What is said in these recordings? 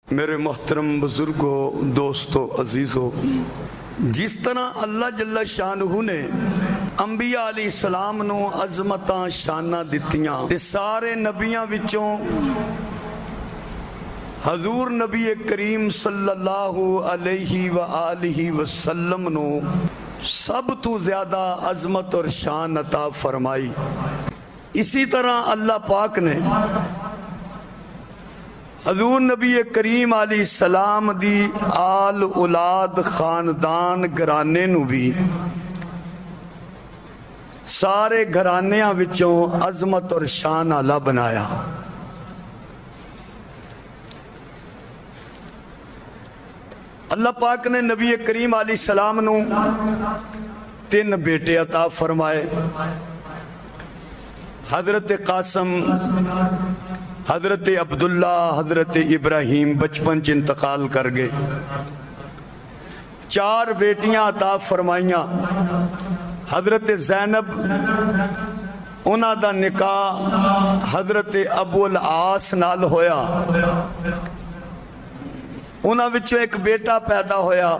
میرے محترم بزرگوں، دوستوں، عزیزوں، جس طرح اللہ جل شانہ نے انبیاء علیہ السلام نو عظمتاں شاناں دتیاں تے سارے نبیاں وچوں حضور نبی کریم صلی اللہ علیہ وآلہ وسلم نو سب تو زیادہ عظمت اور شان عطا فرمائی، اسی طرح اللہ پاک نے حضور نبی کریم علیہ السلام دی آل اولاد خاندان گھرانے نو بھی سارے گھرانیاں وچوں عظمت اور شان والا بنایا۔ اللہ پاک نے نبی کریم علیہ السلام نو 3 بیٹے عطا فرمائے، حضرت قاسم، حضرت عبداللہ، حضرت ابراہیم بچپن چ انتقال کر گئے۔ 4 بیٹیاں عطا فرمائیاں، حضرت زینب، انہاں دا نکاح حضرت ابو العاص نال ہویا، انہاں وچوں ایک بیٹا پیدا ہویا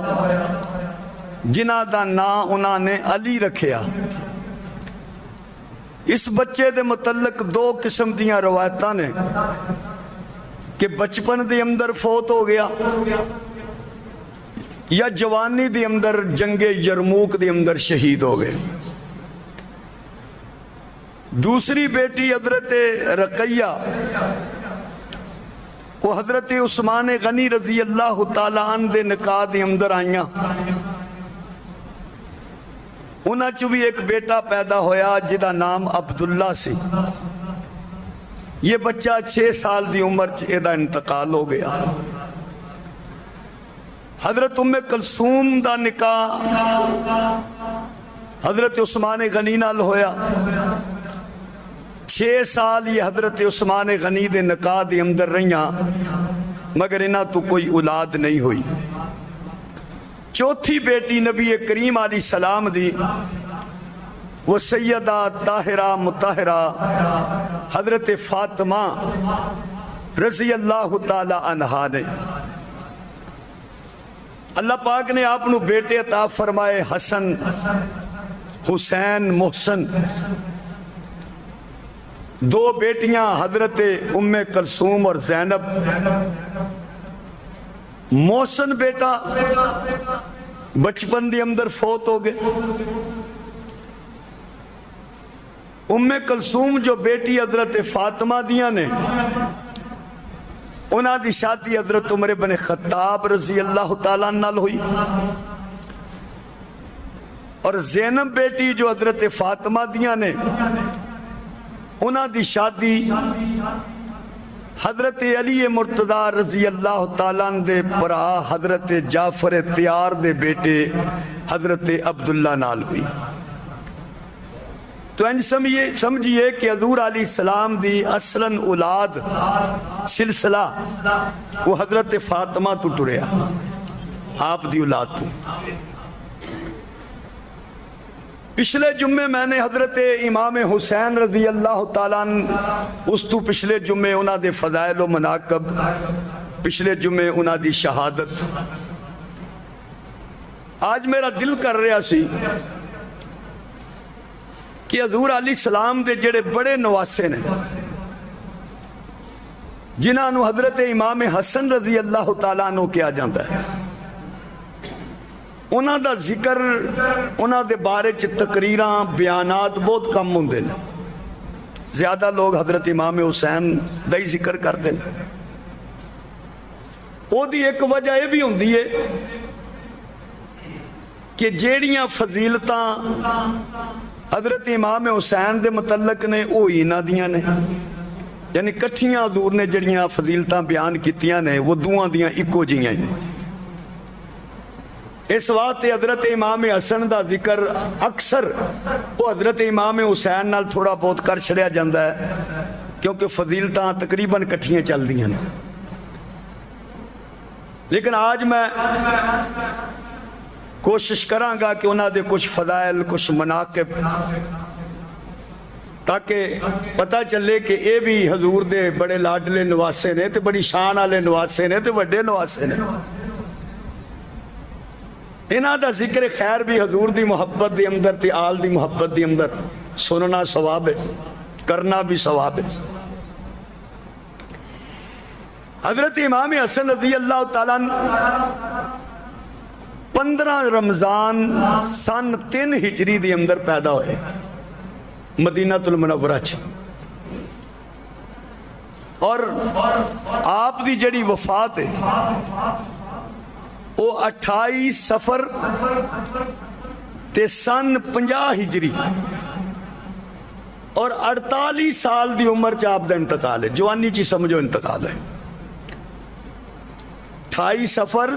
جنہاں دا نام انہاں نے علی رکھیا۔ اس بچے دے متعلق 2 قسم دیاں روایتاں نے کہ بچپن دے اندر فوت ہو گیا یا جوانی دے اندر جنگ یرموک دے اندر شہید ہو گئے۔ دوسری بیٹی حضرت رقیہ، وہ حضرت عثمان غنی رضی اللہ تعالیٰ عنہ دے نکاح دے اندر آئیاں، انہاں چو بھی ایک بیٹا پیدا ہویا جدا نام عبداللہ سی۔ یہ بچہ 6 سال دی عمر چیدہ انتقال ہو گیا۔ حضرت ام کلثوم دا نکاح حضرت عثمان غنی نال ہویا، 6 سال یہ حضرت عثمان غنی دے نکاح دے اندر رہیاں مگر انہاں تو کوئی اولاد نہیں ہوئی۔ چوتھی بیٹی نبی کریم علیہ السلام دی وہ سیدہ طاہرہ مطہرہ حضرت فاطمہ رضی اللہ تعالی عنہا نے۔ اللہ پاک نے آپ نو بیٹے عطا فرمائے، حسن، حسین، محسن۔ 2 بیٹیاں حضرت ام کلثوم اور زینب۔ محسن بیٹا بچپن دی اندر فوت ہو گئے۔ ام کلثوم جو بیٹی حضرت فاطمہ دیاں نے، انہاں دی شادی حضرت عمر بن خطاب رضی اللہ تعالیٰ نال ہوئی، اور زینب بیٹی جو حضرت فاطمہ دیاں نے، انہاں دی شادی حضرت علی مرتضی رضی اللہ تعالیٰ دے برا حضرت جعفر تیار دے بیٹے حضرت عبداللہ نال ہوئی۔ تو انج سمجھئے کہ حضور علیہ السلام دی اصلاً اولاد سلسلہ وہ حضرت فاطمہ تو ٹریا، آپ دی اولاد تو۔ پچھلے جمعے میں نے حضرت امام حسین رضی اللہ تعالیٰ اس تو پچھلے جمعے انہاں دے فضائل و مناقب، پچھلے جمعے انہاں دی شہادت۔ آج میرا دل کر رہا سی کہ حضور علیہ السلام دے جڑے بڑے نواسے نے، جنہاں نو حضرت امام حسن رضی اللہ تعالیٰ عنہ کیا جاندہ ہے، انہاں دا ذکر، انہاں دے بارے چ تقریراں بیانات بہت کم ہوندے نے۔ زیادہ لوگ حضرت امام حسین دا ہی ذکر کرتے ہیں۔ وہ دی ایک وجہ یہ بھی ہوندی ہے کہ جیڑیاں فضیلتاں حضرت امام حسین دے متعلق نے وہ ہی نہ دیاں نے، یعنی کٹھیاں حضور نے جڑیاں فضیلتاں بیان کیتیاں نے وہ دوہاں دیاں اکو جیاں ہیں۔ اس وقت حضرت امام حسن دا ذکر اکثر وہ حضرت امام حسین نال تھوڑا بہت کر چھڑیا جاندہ ہے، کیونکہ فضیلتاں تقریباً کٹھیاں چل دیاں۔ لیکن آج میں کوشش کراں گا کہ انہاں دے کچھ فضائل، کچھ مناقب تاکہ پتہ چلے کہ اے بھی حضور دے بڑے لاڈلے نواسے نے تے بڑی شان والے نواسے نے تے بڑے نواسے نے. انہاں دا ذکر خیر بھی حضور دی محبت دی اندر تے آل دی محبت دی اندر سننا ثواب ہے، کرنا بھی ثواب ہے. حضرت امام حسن رضی اللہ تعالیٰ 15 رمضان سن 3 ہجری دی اندر پیدا ہوئے مدینہ المنورہ چ، اور آپ دی جڑی وفات ہے وہ 28 صفر تے سن 50 ہجری اور 48 سال دی عمر چ آپ دا انتقال ہے. جوانی چی سمجھو انتقال ہے. 28 صفر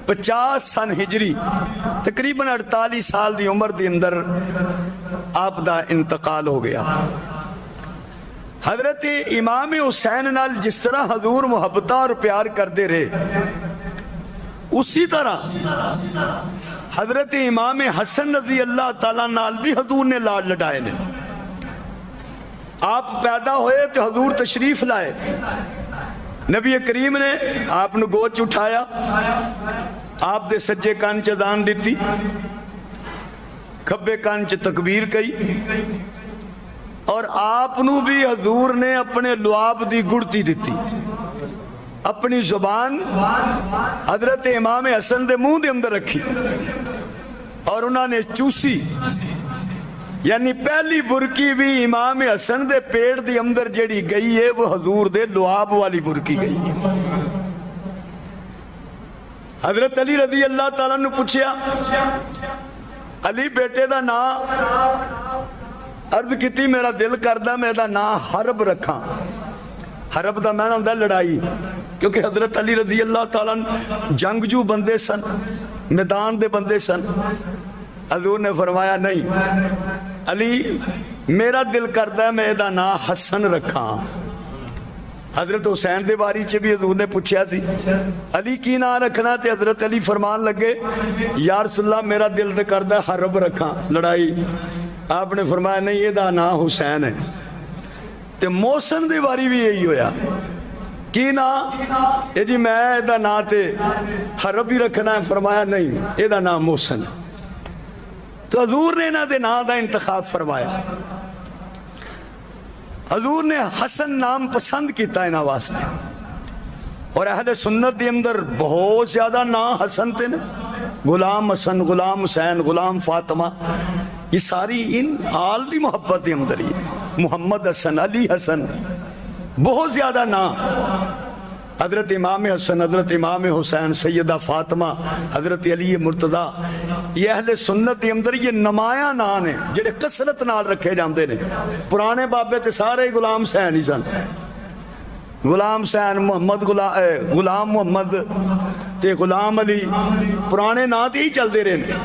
50 سن ہجری تقریباً 48 سال دی عمر دی اندر آپ دا انتقال ہو گیا. حضرت امام حسین نال جس طرح حضور محبتہ اور پیار کردے رہے اسی طرح حضرت امام حسن رضی اللہ تعالیٰ نال بھی حضور نے لاڈ لڈائے نے. آپ پیدا ہوئے تو حضور تشریف لائے، نبی کریم نے آپ نے گود اٹھایا، آپ دے سجے کان چ اذان دیتی، کھبے کان چ تکبیر کئی، اور آپ نو بھی حضور نے اپنے لعاب دی گڑتی دیتی. اپنی زبان حضرت امام حسن دے منہ دے اندر رکھی اور انہوں نے چوسی، یعنی پہلی برکی بھی امام حسن دے پیڑ دی اندر جڑی گئی ہے وہ حضور دے لعاب والی برکی گئی ہے. حضرت علی رضی اللہ تعالیٰ نے پوچھیا علی بیٹے دا نا، عرض کیتی میرا دل کردہ میں دا نا حرب رکھاں. حرب دا معنی ہوندا لڑائی، کیونکہ حضرت علی رضی اللہ تعالیٰ جنگجو بندے سن، میدان دے بندے سن. حضور نے فرمایا نہیں علی میرا دل کردہ ہے میں دا نا حسن رکھاں. حضرت حسین دے باری چے بھی حضور نے پوچھیا سی علی کی نا رکھنا، تے حضرت علی فرمان لگے یا رسول اللہ میرا دل دے کردہ ہے حرب رکھاں، لڑائی. آپ نے فرمایا نہیں یہ دا نا حسین ہے. تے محسن دے باری بھی یہی ہویا، کی نا یہ جی میں دا نا تے حرب ہی رکھنا ہے. فرمایا نہیں یہ دا نا محسن ہے. تو حضور نے نہ دے نا دا انتخاب فرمایا. حضور نے حسن نام پسند کیتا ہے نا واسطے، اور اہل سنت دے اندر بہت زیادہ نا حسن تے نے، غلام حسن، غلام حسین، غلام فاطمہ، یہ ساری ان آل دی محبت دے اندر ہی. محمد حسن، علی حسن، بہت زیادہ نا. حضرت امام حسن، حضرت امام حسین، سیدہ فاطمہ، حضرت علی مرتضیٰ، یہ اہل سنت دے اندر یہ نمایاں نام ہیں جڑے کثرت نال رکھے جاندے نے. پرانے بابے تے سارے غلام حسین ہی سن. غلام حسین، محمد غلام محمد تے غلام علی، پرانے نام تے ہی چل دے رہے ہیں.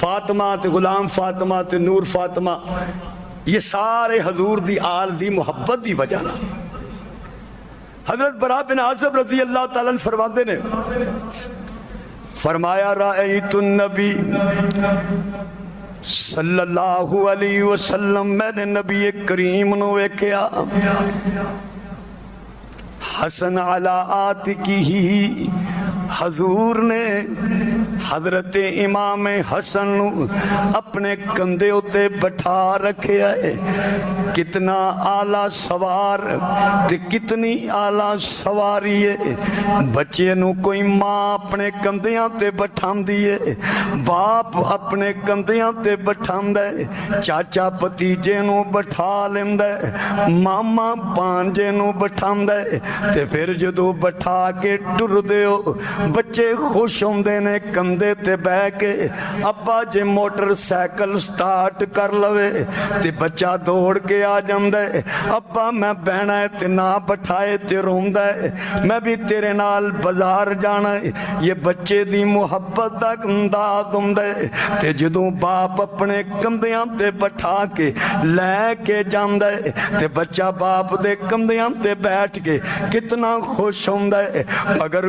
فاطمہ تے غلام فاطمہ تے نور فاطمہ، یہ سارے حضور دی آل دی محبت دی وجہ نہ. حضرت براء بن عازب رضی اللہ تعالیٰ فرماتے نے فرمایا رأیت النبی صلی اللہ علیہ وسلم، میں نے نبی کریم نو ویکھیا حسن علی آتکہ، حضور نے حضرت امام حسن اپنے کندھے اتے بٹھا رکھے ہے. کتنا اعلیٰ سوار تے کتنی اعلیٰ سواری ہے. بچے نو کوئی ماں اپنے کندھیاں تے بٹھاندی ہے، باپ اپنے کندھیاں تے بٹھاندا ہے، چاچا بھتیجے نو بٹھا لیندا ہے، ماما پانجے نو بٹھاندا ہے. تے پھر جدو بٹھا کے ٹر دیو بچے خوش ہوندے نے کندھے تے بہ کے. ابا جے موٹر سائیکل سٹارٹ کر لوے تے بچہ دوڑ کے آ جاندہ ہے، ابا میں بہنا ہے تے نہ بٹھائے تے روندہ ہے، میں بھی تیرے نال بازار جانا ہے. یہ بچے دی محبت دا انداز ہوندہ ہے. تے جدوں باپ اپنے کندھیاں تے بٹھا کے لے کے جاندہ ہے تے بچہ باپ دے کندھیاں تے بیٹھ کے کتنا خوش ہوندہ ہے. اگر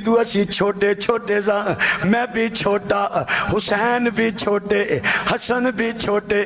جدو اسی چھوٹے چھوٹے سا میں بھی چھوٹا حسین بھی چھوٹے حسن بھی چھوٹے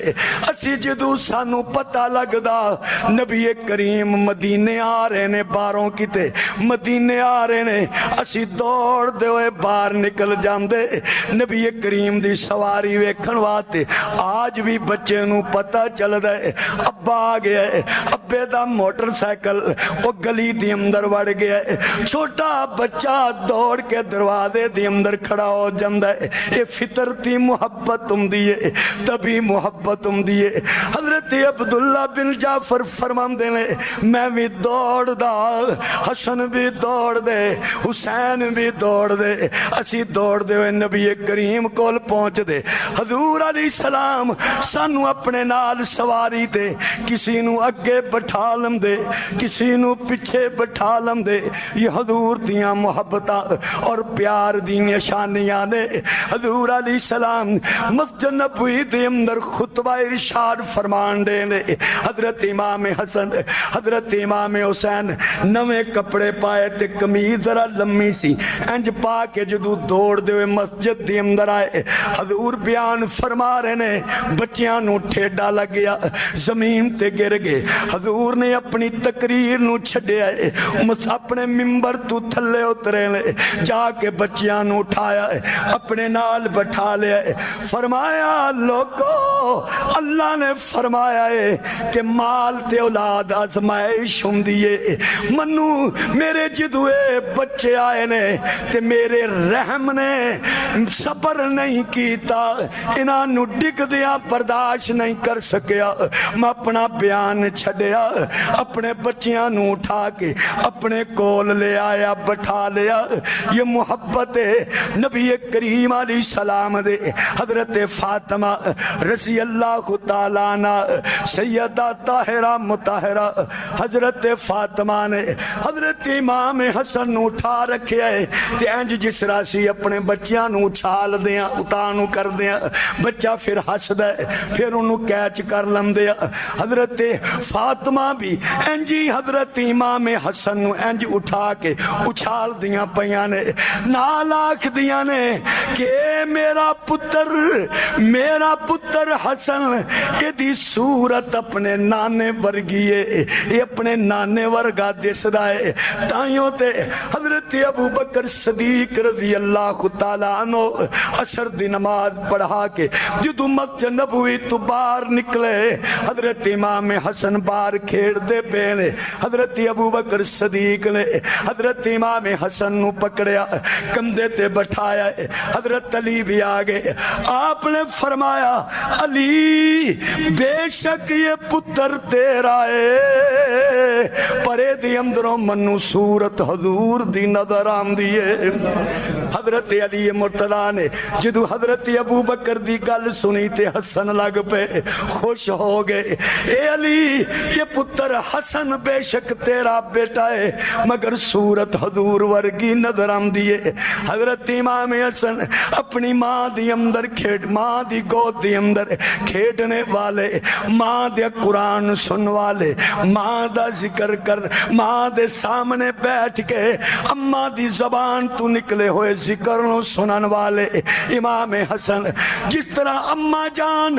اسی جدو سانو پتہ لگدا نبی کریم مدینے آ رہے نے باروں کیتے مدینے آ رہے نے اسی دوڑ دے ہوئے باہر نکل جاندے نبی کریم دی سواری ویکھن واسطے آج بھی بچے نو پتہ چل دے ابا آ گیا ہے ابے دا موٹر سائیکل وہ گلی دی اندر وڑ گیا ہے چھوٹا بچہ دوڑ کے دروازے دی اندر کھڑا ہو جاندہ ہے یہ فطرتی محبت ہے تبھی محبت ہے حضرت عبداللہ بن جعفر فرمان دینے میں بھی دوڑ دا حسن بھی دوڑ دے حسین بھی دوڑ دے اسی دوڑ دے ہوئے نبی کریم کول پہنچ دے حضور علیہ السلام سانو اپنے نال سواری تے کسی نو اگے بٹھا لم دے کسی نو پیچھے بٹھا لم دے یہ حضور دیاں محبتاں اور پیار دی نشانیاں نے حضور علیہ السلام مسجد نبوی دے اندر خطبہ ارشاد فرمان دے نے حضرت امام حسن حضرت امام حسین نوے کپڑے پائے تے قمیض ذرا لمبی سی انج پا کے جدو دوڑ دے ہوئے مسجد دے اندر آئے حضور بیان فرما رہے نے بچیاں نو ٹھیڈا لگ گیا زمین تے گر گئے حضور نے اپنی تقریر نو چھڑے آئے اپنے ممبر تو تھلے اترے لے جا کے بچیاں نو اٹھایا ہے اپنے نال بٹھا لے آئے فرمایا لوگو اللہ نے فرمایا ہے کہ مال تے اولاد آزمائش ہوں دیئے منو میرے جدوے بچے آئے نے تے میرے رحم نے صبر نہیں کیتا انہاں نو ڈگ دیا برداشت نہیں کر سکیا میں اپنا بیان چھڑیا اپنے بچیاں نو اٹھا کے اپنے کول لے آیا بٹھا لیا یہ محبت نبی کریم علیہ السلام دے حضرت فاطمہ رضی اللہ تعالیٰ عنہ سیدہ طاہرہ مطہرہ حضرت فاطمہ نے حضرت امام حسن نو اٹھا رکھے آئے تے انج جس راسی اپنے بچیاں نو اچھال دیا اتانو کر دیا بچہ پھر ہس دے پھر انہوں کیچ کر لم دیا حضرت فاطمہ بھی انجی حضرت امام حسن نو انج اٹھا کے اچھال دیا پیاں نے نالاکھ دیا نے کہ اے میرا پتر حسن یہ دی صورت اپنے نانے ورگیے یہ اپنے نانے ورگا دس دائے تائیوں تے حضرت ابو بکر صدیق رضی اللہ تعالیٰ عنہ عصر دی نماز پڑھا کے جدو مسجد نبوی تو باہر نکلے حضرت امام حسن باہر کھیڑ دے بینے حضرت ابو بکر صدیق نے حضرت امام حسن نو پکڑیا کندھے تے بٹھایا حضرت علی بھی آگے آپ نے فرمایا علی بے شک یہ پتر تیرا ہے پرے دی اندروں منو صورت حضور دی نظر آم دیئے حضرت علی مرتضیٰ نے جدو حضرت ابو بکر دی گل سنی تے حسن لگ پہ خوش ہو گئے اے علی یہ پتر حسن بے شک تیرا بیٹا ہے مگر صورت حضور ورگی نظر آم دیئے حضرت امام حسن اپنی ماں دی اندر ماں دی گود دی اندر کھیڑنے والے ماں دے قرآن سن والے ماں دا ذکر کر ماں دے سامنے بیٹھ کے اماں دی زبان تو نکلے ہوئے ذکر نو سنن والے امام حسن جس طرح اماں جان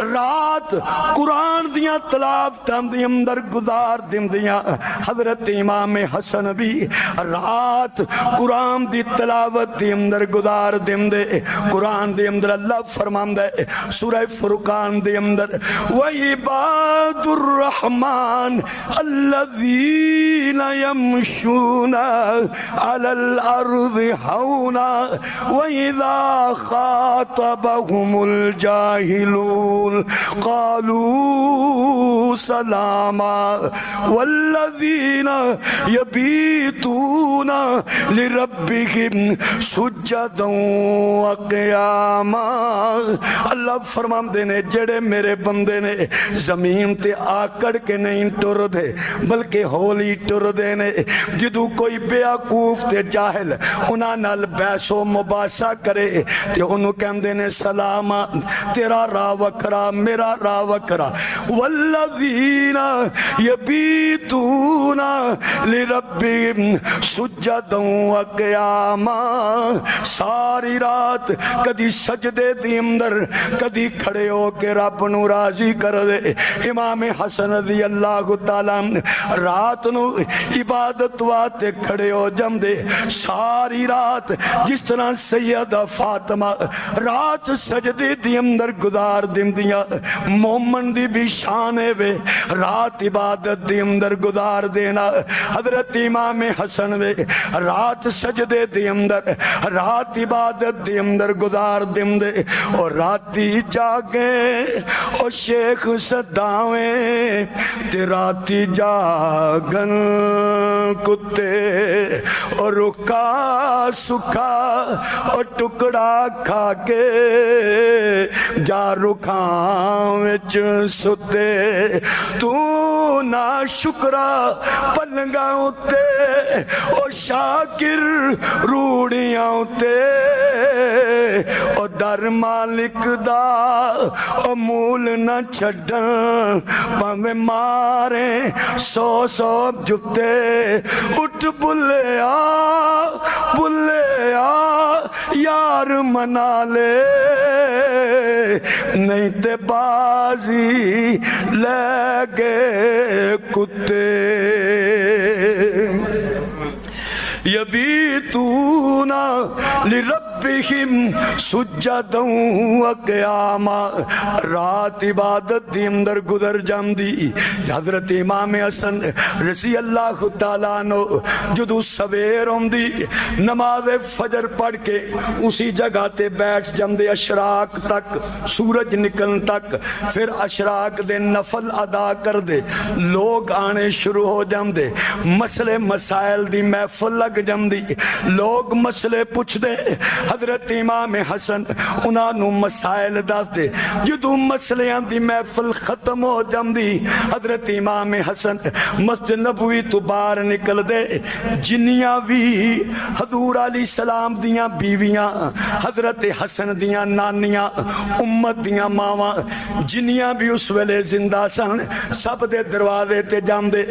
رات قرآن دیاں تلاوتاں دی اندر گزار دن دیاں حضرت امام حسن بھی رات قرآن دی تلاوت دی اندر گزار دن دے قرآن دی اندر اللہ فرمان دے سورہ فرقان دی اندر وَعِبَادُ الرَّحْمَنِ الَّذِينَ يَمْشُونَ عَلَى الْأَرْضِ هَوْنًا وَإِذَا خَاطَبَهُمُ الْجَاهِلُونَ قَالُوا سَلَامًا وَالَّذِينَ يَبِيتُونَ لِرَبِّهِمْ سُجَّدًا وَقِيَامًا اللہ فرمان دینے جڑے میرے بندے نے زمین تے آکڑ کے نہیں ٹر دے بلکہ ہولی ٹر دینے جدو کوئی بیاکوف تے جاہل انہاں نال بحث و مباحثہ کرے تے انہوں کہن دینے سلاما تیرا راہ وکرا میرا راہ وکرا والذین یبیتون لربہم سجدوں و قیاما ساری رات کدی سجدے دی اندر کدی کھڑے ہو کے رب نو راضی کر دے امام حسن رضی اللہ تعالیٰ رات نو عبادت واسطے کھڑے ہو جمدے ساری رات جس طرح سیدہ فاطمہ رات سجدے دی اندر گزار دیندیاں مومن دی بھی شان ہے وے رات عبادت دی اندر گزار دینا حضرت امام حسن وے رات سجدے دی اندر رات عبادت دی اندر گزار دیندے اور راتی جاگے اور شیخ صداویں تے راتی جاگن کتے اور رکا سکھا اور ٹکڑا کھا کے جا رکھاں وچ ستے تو نا شکرا پلنگا ہوتے اور شاکر روڑیاں ہوتے اور در مالک دا اور مول نہ چھڑن پاویں مارے سو سو جھکتے اٹھ بلیا بلیا یار منا لے نہیں تے بازی لے گے کتے یبیتون لربہم سجدا و قیاما رات عبادت دی اندر گزر جاندی حضرت امام حسن رضی اللہ تعالیٰ عنہ جدو سویر ہوندی نماز فجر پڑھ کے اسی جگہ تے بیٹھ جاندے اشراق تک سورج نکلن تک پھر اشراق دے نفل ادا کر دے لوگ آنے شروع ہو جاندے مسئلے مسائل دی محفل لگ جاندی لوگ مسئلے پوچھ دے حضرت امام حسن انہاں نو مسائل دس دے جدو مسئلیاں دی محفل ختم ہو جاندی حضرت امام حسن مسجد نبوی تو باہر نکل دے جنیاں بھی حضور علیہ السلام دیاں بیویاں حضرت حسن دیاں نانیاں امت دیاں ماواں جنیاں بھی اس ویلے زندہ سن سب دے دروازے تے جاندے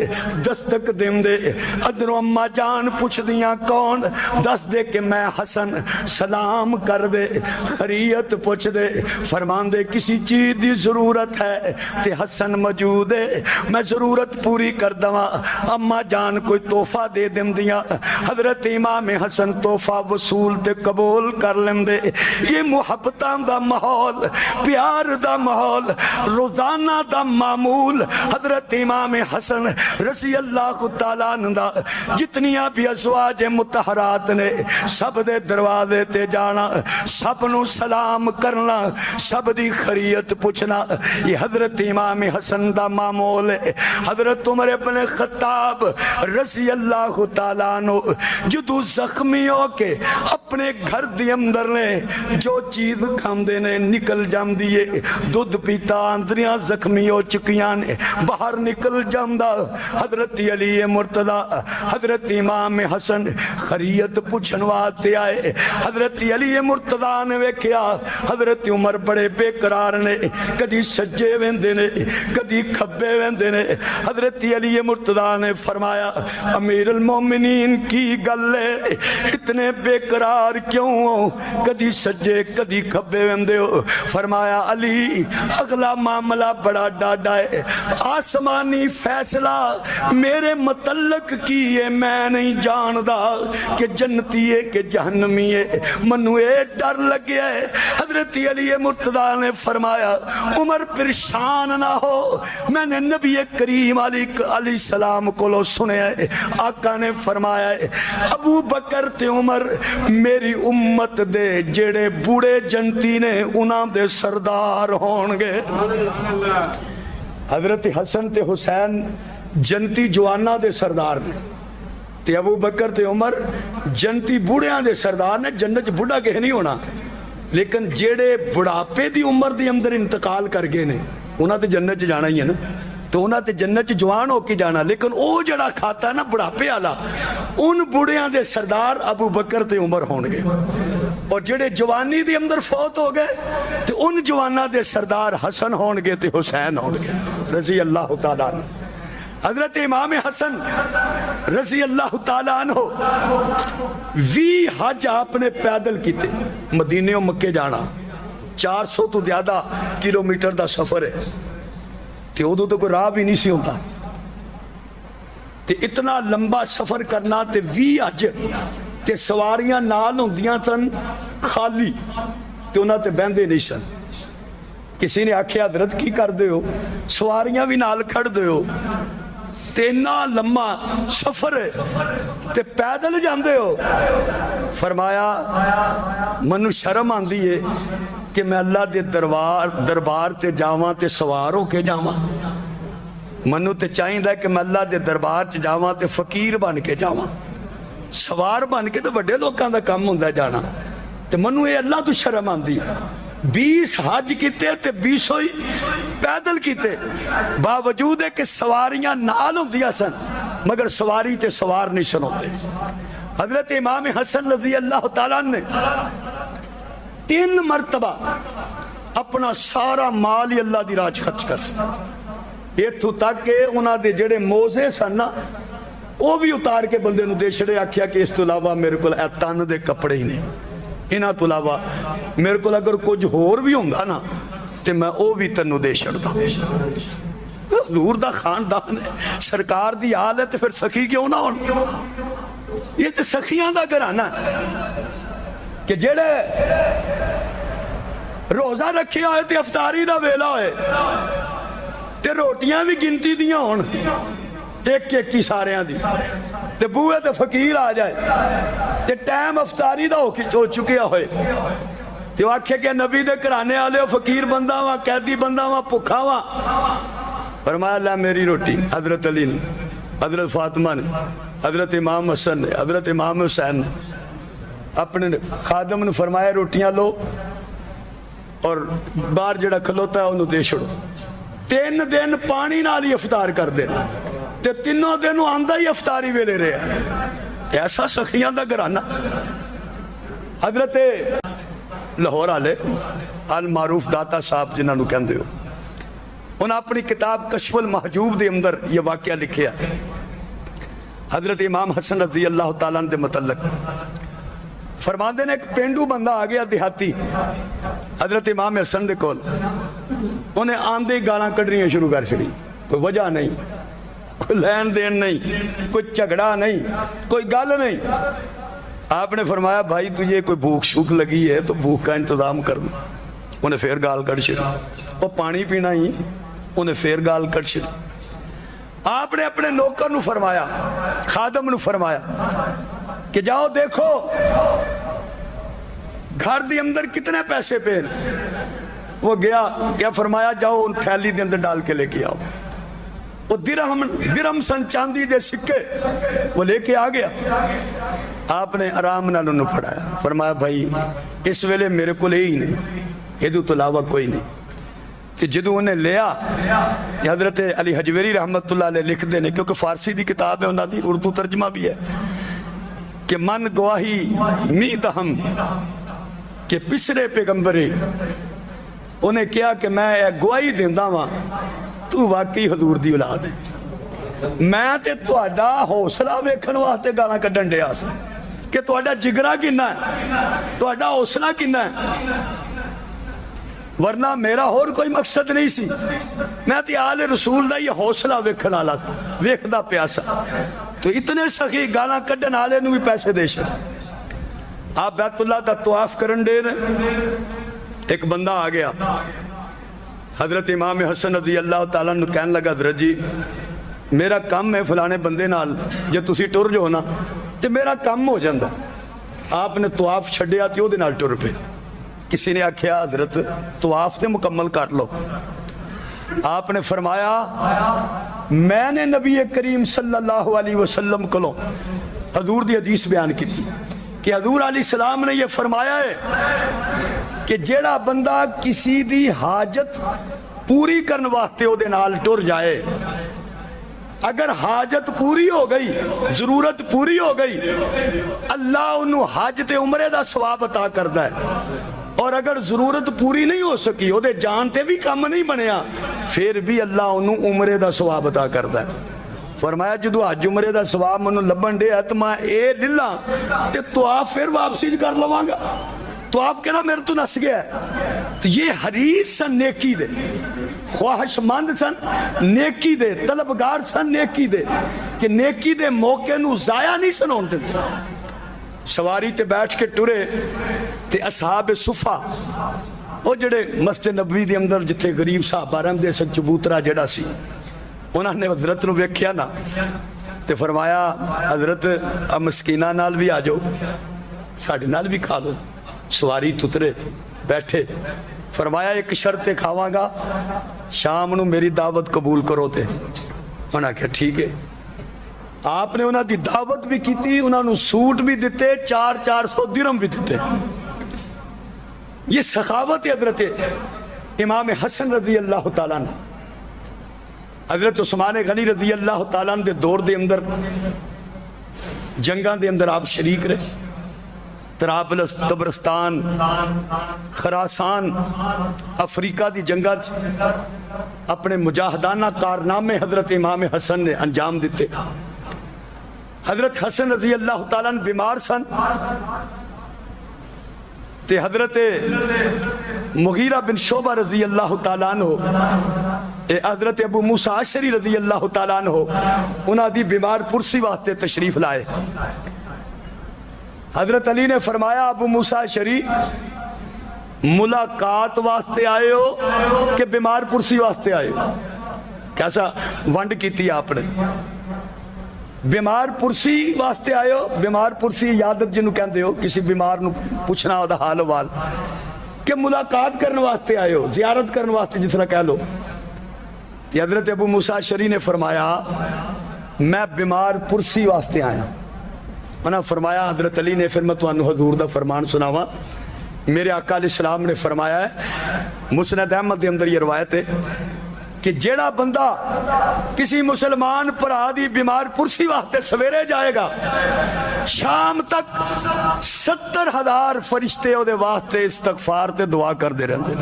دستک دیندے ادھروں اماں جان پوچھ دیاں کون دس دے کہ میں حسن سلام کر دے خیریت پوچھ دے فرمان دے کسی چیز دی ضرورت ہے تے حسن موجود ہے میں ضرورت پوری کر دواں اماں جان کوئی تحفہ دے دیندیاں حضرت امام حسن تحفہ وصول تے قبول کر لیندے یہ محبتاں دا ماحول پیار دا ماحول روزانہ دا معمول حضرت امام حسن رضی اللہ تعالیٰ عنہ دا جتنیاں بھی ازواج متحرات نے سب دے دروازے تے جانا سب نو سلام کرنا سب دی خیریت پوچھنا یہ حضرت امام حسن دا معمول ہے حضرت عمر بن خطاب رضی اللہ تعالیٰ عنہ جدو زخمی ہو کے اپنے گھر دی اندر نے جو چیز کھاندے نے نکل جام دیئے دودھ پیتا اندریاں زخمی ہو چکیاں نے باہر نکل جامدہ حضرت علی مرتضی حضرت امام حسن خیریت پوچھن واسطے آئے حضرت علی مرتضی نے ویکھیا حضرت عمر بڑے بے قرار نے کدی سجے ویندے نے کدی کھبے ویندے نے حضرت علی مرتضی نے فرمایا امیر المومنین کی گل ہے اتنے بے قرار کیوں ہو کدی سجے کدی کھبے ویندے ہو فرمایا علی اگلا معاملہ بڑا ڈاڈا ہے آسمانی فیصلہ میرے متعلق کی ہے میں نہیں جاندہ کہ جنتی ہے کہ جہنمی ہے منو اے ڈر لگیا ہے حضرت علی مرتضی نے فرمایا عمر پریشان نہ ہو میں نے نبی کریم علیہ السلام کو لو سنے ہے آقا نے فرمایا ہے ابو بکر تے عمر میری امت دے جڑے بوڑے جنتی نے انہاں دے سردار ہونگے حضرت حسن تے حسین جنتی جوانہ دے سردار نے تے ابو بکر تے عمر جنتی بوڑیاں دے سردار نے جنت بوڑا کہہ نہیں ہونا لیکن جیڑے بڑھاپے دی عمر دی اندر انتقال کر گئے نے انہاں تے جنت جانا ہی ہے نا تو انہاں تے جنت جوان ہو کے جانا لیکن او جڑا کھاتا ہے نا بڑھاپے آلا ان بوڑیاں دے سردار ابو بکر تے عمر ہونگے اور جڑے جوانی دی اندر فوت ہو گئے تو ان جوانہ دے سردار حسن ہونگے تے حسین ہونگے رضی اللہ تعالیٰ عنہ حضرت امام حسن رضی اللہ تعالیٰ عنہ 20 حج آپ نے پیدل کیتے، مدینے و مکے جانا 400 تو زیادہ کلومیٹر دا سفر ہے، تے ادو تو کوئی راہ بھی نہیں سی ہوتا، تے اتنا لمبا سفر کرنا، تے 20 حج تے سواریاں نال ہوندیاں سن خالی، تے انہاں تے بہندے نہیں سن۔ کسی نے آکھیا حضرت کی کر دے ہو، سواریاں بھی نال کھڑ دے ہو، تے اتنا لمبا سفر ہے تے پیدل جاندے ہو؟ فرمایا منو شرم آندی ہے کہ میں اللہ دے دربار تے جاواں تے سوار ہو کے جاواں، منو تے چاہیندہ ہے کہ میں اللہ دے دربار تے جاواں تے فقیر بن کے جاواں، سوار بن کے تے بڑے لوکاں دا کام ہوندا جانا، تے منو اے اللہ تو شرم آندی۔ 20 حج کیتے تے 20 ہی پیدل کیتے، باوجود ہے کہ سواریاں نال ہوندیاں سن مگر سواری تے سوار نہیں سن ہوتے۔ حضرت امام حسن رضی اللہ تعالیٰ نے 3 مرتبہ اپنا سارا مال ہی اللہ دی راہ خرچ کر سکتا، اتھوں تک کہ انہاں دے جڑے موزے سن نا وہ بھی اتار کے بندے نو دے چھڑے، آکھیا کہ اس تو علاوہ میرے کو تن دے کپڑے ہی نہیں، انہاں تو علاوہ میرے کو اگر کچھ ہور بھی ہوندا نا تے میں او بھی تنو دے چھڑدا۔ حضور دا خاندان ہے، سرکار دی آل ہے، تے پھر سخی کیوں نہ ہونا؟ یہ تے سخیاں دا گھرانہ ہے کہ جڑے روزہ رکھے ہوئے تے افطاری دا ویلا ہوئے تے روٹیاں بھی گنتی دیاں ہون ایک ایک کی ساریاں دی، تے بوئے تے فقیر آ جائے تے ٹائم افطاری دا ہو چکیا ہوئے تے وہ آکھے کہ نبی دے کرانے آلے ہو، فقیر بندہ ہوا، قیدی بندہ ہوا، پکھا ہوا۔ فرمایا اللہ میری روٹی حضرت علی نے، حضرت فاطمہ نے، حضرت امام حسن نے، حضرت امام حسین نے اپنے خادم نے فرمایا روٹیاں لو اور باہر جڑا کھلوتا ہے انہوں دے چھڑو، 3 دن پانی نال ہی افطار کر دینا، تے 3 دن آندہ ہی افطاری ویلے رہا۔ ایسا سخیاں دا گھرانہ۔ حضرت لاہور والے المعروف داتا صاحب جنہاں نو کہندے ہو، انہاں اپنی کتاب کشف المحجوب دے اندر یہ واقعہ لکھیا حضرت امام حسن رضی اللہ تعالیٰ دے متعلق۔ فرماندے نے ایک پینڈو بندہ آ گیا دیہاتی حضرت امام حسن دے کول، انہیں آندے گالاں کڈنیاں شروع کر چھڑی، کوئی وجہ نہیں، کوئی لین دین نہیں، کوئی جھگڑا نہیں، کوئی گل نہیں۔ آپ نے فرمایا بھائی تجھے کوئی بھوک شوک لگی ہے تو بھوک کا انتظام کر دو، انہیں پھر گال کر چھڑی، وہ پانی پینا ہی، انہیں پھر گال کر چھڑی۔ آپ نے اپنے نوکر نو فرمایا، خادم نو فرمایا کہ جاؤ دیکھو گھر دی اندر کتنے پیسے پہ ہیں۔ وہ گیا، کیا فرمایا جاؤ ان تھیلی دے اندر ڈال کے لے کے آؤ۔ وہ درہم سن چاندی دے سکے وہ لے کے آ گیا۔ آپ نے آرام نال انہوں پڑھایا، فرمایا بھائی اس ویلے میرے کو لے ہی نہیں، ادو تو علاوہ کوئی نہیں۔ کہ جدو انہیں لیا کہ حضرت علی حجویری رحمت اللہ علیہ لکھ دینے، کیونکہ فارسی دی کتاب ہے انہاں دی، اردو ترجمہ بھی ہے، کہ من گواہی می دہم کہ پسرے پیغمبرے، انہیں کیا کہ میں گواہی دیندہ ہاں تو واقعی حضور دی اولاد ہے، میں تے تہاڈا حوصلہ ویکھن واسطے گالاں کڈن ڈیا سا کہ تہاڈا جگرا کنا ہے، تہاڈا حوصلہ کنا ہے، ورنہ میرا اور کوئی مقصد نہیں سی، میں تے آل رسول دا یہ حوصلہ ویکھن والا ویکھدا پیاسا۔ تو اتنے سخی گالاں کڈن والے نو بھی پیسے دے چھڑے۔ آپ بیت اللہ دا طواف کرن دے رہے، ایک بندہ آ گیا، حضرت امام حسن رضی اللہ تعالیٰ نے کہنے لگا حضرت جی میرا کم ہے فلانے بندے نال، جو تسی ٹر جو نا تے میرا کم ہو جاندہ۔ آپ نے طواف چھڑیا تے او دے نال ٹر پہ۔ کسی نے آکھیا حضرت طواف تے مکمل کر لو۔ آپ نے فرمایا میں نے نبی کریم صلی اللہ علیہ وسلم کو حضور دی حدیث بیان کی تھی کہ حضور علیہ السلام نے یہ فرمایا ہے کہ جیڑا بندہ کسی دی حاجت پوری کرن واسطے او دے نال ٹر جائے، اگر حاجت پوری ہو گئی، ضرورت پوری ہو گئی، اللہ انہوں حج تے عمرے دا ثواب عطا کردا ہے، اور اگر ضرورت پوری نہیں ہو سکی، او دے جان تے بھی کم نہیں بنیا، پھر بھی اللہ انہوں عمرے دا ثواب عطا کردا ہے۔ فرمایا جدو حج عمرے دا ثواب منو لبن دے تو میں اے للا تے طواف پھر واپسی کر لواں گا. طواف کہنا میرے تو نس گیا ہے. تو یہ حریص سن نیکی دے, خواہش مند سن نیکی دے, طلبگار سن نیکی دے, کہ نیکی دے موقع نو ضائع نہیں سن ہون دے. سواری تے بیٹھ کے ٹرے تے اصحاب صفا وہ جڑے مسجد نبوی دے اندر جتھے غریب صحابہ رحم دے سن چبوترا جڑا سی, انہوں نے حضرت نو ویکھیا نا تے فرمایا حضرت اب مسکینہ نال بھی آ جاؤ, ساڑھے نال بھی کھا لو. سواری تترے بیٹھے, فرمایا ایک شرط کھاواں گا, شام نو میری دعوت قبول کرو تے. انہوں نے کہا ٹھیک ہے. آپ نے انہوں دی دعوت بھی کی تھی, انہوں نے سوٹ بھی دیتے, 400 درہم بھی دیتے. یہ سخاوت حضرت امام حسن رضی اللہ تعالیٰ نے, حضرت عثمان غنی رضی اللہ تعالیٰ دے دور دے اندر جنگاں دے اندر آپ شریک رہے. طرابلس, تبرستان, خراسان, افریقہ دی جنگاں اپنے مجاہدانہ کارنامے حضرت امام حسن نے انجام دیتے. حضرت حسن رضی اللہ تعالیٰ بیمار سن تے حضرت مغیرہ بن شعبہ رضی اللہ تعالیٰ عنہ, حضرت ابو موسیٰ اشعری رضی اللہ تعالیٰ عنہ انہاں دی بیمار پرسی واسطے تشریف لائے. حضرت علی نے فرمایا ابو موسیٰ اشعری ملاقات واسطے آئے ہو کہ بیمار پرسی واسطے آئے ہو؟ کیسا ونڈ کی تھی آپ نے, بیمار پرسی واسطے آئے ہو. بیمار پرسی یادت جنہوں کہندے ہو, کسی بیمار نو پوچھنا ہو دا حال وال, کہ ملاقات کرنے واسطے آئے ہو, زیارت کرنے واسطے جس طرح کہہ لو. حضرت ابو موسیٰ اشعری نے فرمایا میں بیمار پرسی واسطے آیا. انہاں فرمایا حضرت علی نے پھر میں تمہیں حضور دا فرمان سناواں. میرے آقا علیہ السلام نے فرمایا ہے, مسند احمد دے اندر یہ روایت ہے کہ جیڑا بندہ کسی مسلمان پرا دی بیمار پرسی واسطے سویرے جائے گا, شام تک 70,000 فرشتے او دے واسطے استغفار تے دعا کر دے رہندے.